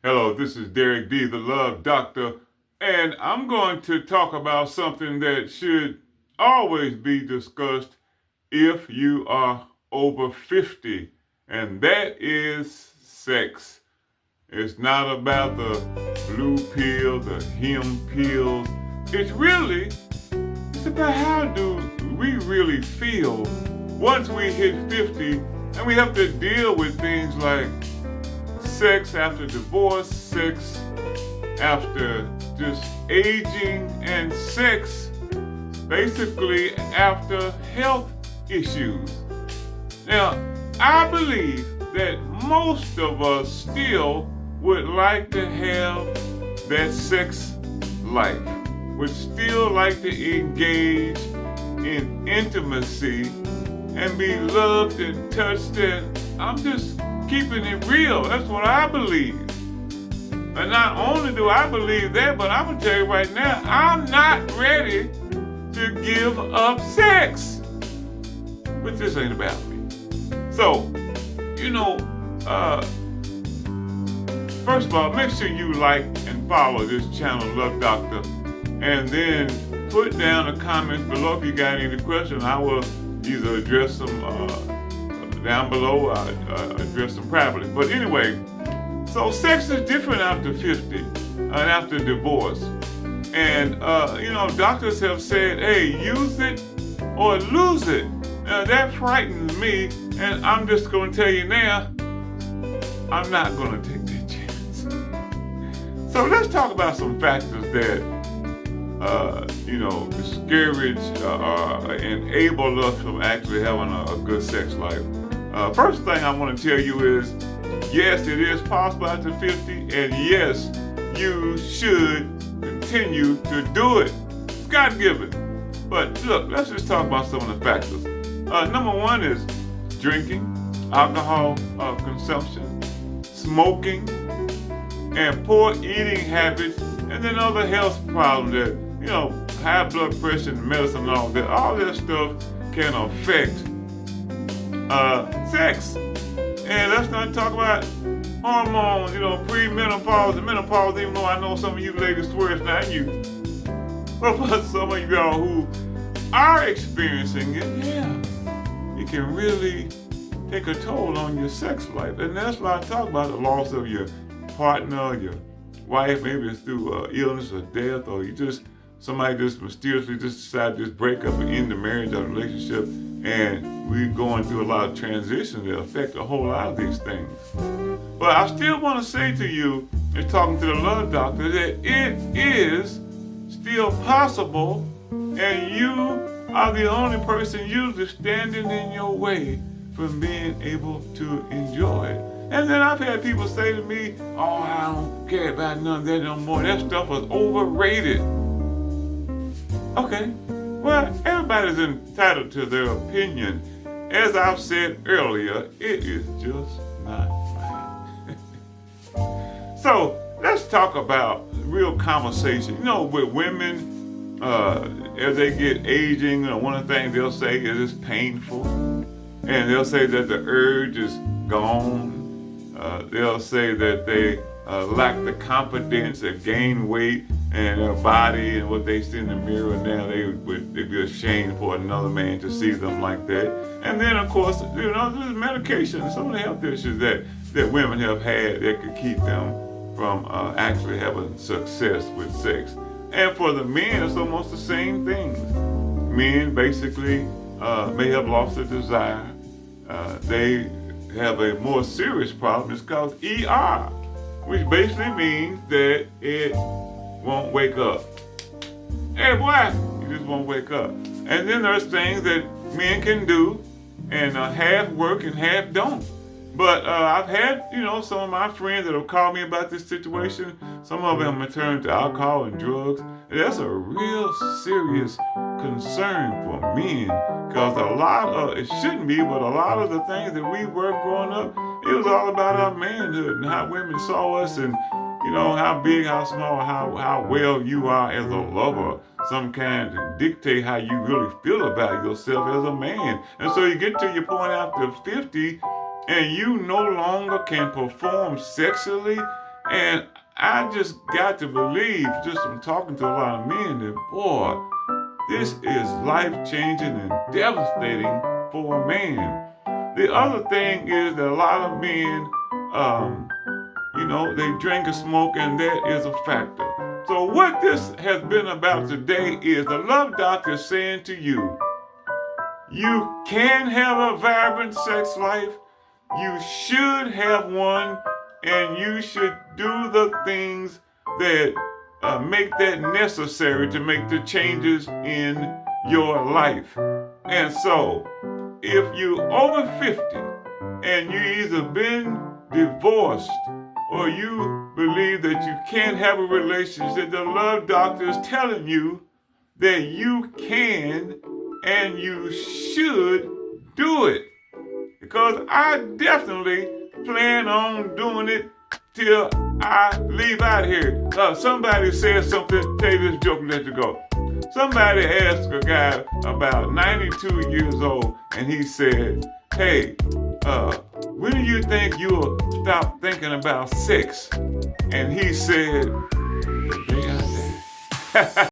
Hello, this is Derek D, the Love Doctor, and I'm going to talk about something that should always be discussed if you are over 50, and that is sex. It's not about the blue pill, the hemp pills. It's about how do we really feel once we hit 50 and we have to deal with things like sex after divorce, sex after just aging, and sex basically after health issues. Now, I believe that most of us still would like to have that sex life, would still like to engage in intimacy and be loved and touched, and I'm just keeping it real. That's what I believe. And not only do I believe that, but I'm going to tell you right now, I'm not ready to give up sex. But this ain't about me. So, first of all, make sure you like and follow this channel, Love Doctor, and then put down the comments below if you got any questions. I will either address them down below, address them privately. But anyway, so sex is different after 50 and after divorce. And, doctors have said, hey, use it or lose it. Now, that frightens me, and I'm just going to tell you now, I'm not going to take that chance. So let's talk about some factors that, discourage enable us from actually having a good sex life. First thing I want to tell you is, yes, it is possible after 50, and yes, you should continue to do it. It's God-given. But look, let's just talk about some of the factors. Number one is drinking, alcohol consumption, smoking, and poor eating habits, and then other health problems that, high blood pressure and medicine and all that stuff can affect sex. And let's not talk about hormones, pre-menopause and menopause, even though I know some of you ladies swear it's not you. But for some of y'all who are experiencing it, it can really take a toll on your sex life. And that's why I talk about the loss of your partner, your wife, maybe it's through illness or death, or somebody just mysteriously decided to just break up and end the marriage or relationship. And we're going through a lot of transitions that affect a whole lot of these things. But I still want to say to you, and talking to the Love Doctor, that it is still possible, and you are the only person usually standing in your way from being able to enjoy it. And then I've had people say to me, oh, I don't care about none of that no more. That stuff was overrated. Okay, well, everybody's entitled to their opinion. As I've said earlier, it is just not mine. So let's talk about real conversation. With women, as they get aging, one of the things they'll say is it's painful. And they'll say that the urge is gone. They'll say that they lack the confidence, they gain weight, and their body and what they see in the mirror now, they'd be ashamed for another man to see them like that. And then, of course, there's medication, some of the health issues that women have had that could keep them from actually having success with sex. And for the men, it's almost the same things. Men basically may have lost their desire. They have a more serious problem. It's called ER, which basically means that it won't wake up. Hey boy, you just won't wake up. And then there's things that men can do and half work and half don't. But I've had, some of my friends that have called me about this situation. Some of them have turned to alcohol and drugs. And that's a real serious concern for men, because it shouldn't be, but a lot of the things that we were growing up, it was all about our manhood and how women saw us, and how big, how small, how well you are as a lover, some kind to dictate how you really feel about yourself as a man. And so you get to your point after 50 and you no longer can perform sexually And I just got to believe, just from talking to a lot of men, that boy, this is life-changing and devastating for a man. The other thing is that a lot of men, they drink and smoke, and that is a factor. So what this has been about today is the Love Doctor is saying to you, you can have a vibrant sex life, you should have one, and you should do the things that make that necessary to make the changes in your life. And so, if you're over 50 and you either been divorced or you believe that you can't have a relationship, the Love Doctor is telling you that you can and you should do it. Because I definitely plan on doing it till I leave out here. Somebody said something, tell you this joke and let you go. Somebody asked a guy about 92 years old, and he said, hey, when do you think you'll stop thinking about sex? And he said, the day I die.